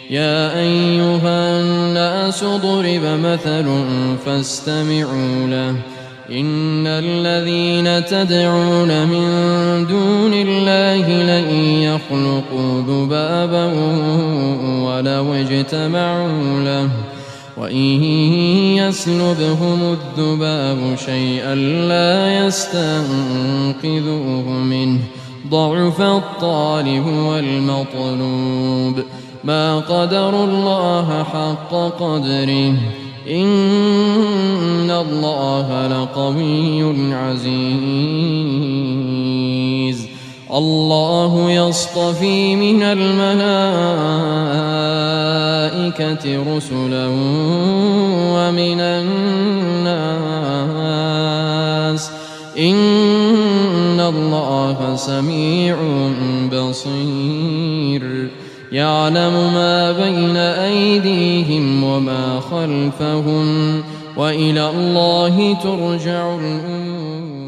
يا أيها الناس ضرب مثل فاستمعوا له إن الذين تدعون من دون الله لن يخلقوا ذبابا ولو اجتمعوا له وإن يسلبهم الذباب شيئا لا يستنقذوه منه ضعف الطالب والمطلوب ما قدروا الله حق قدره إن الله لقوي عزيز الله يصطفي من الملائكة رسلا ومن الناس إن الله سميع بصير يعلم ما بين أيديهم وما خلفهم وإلى الله ترجع الأمور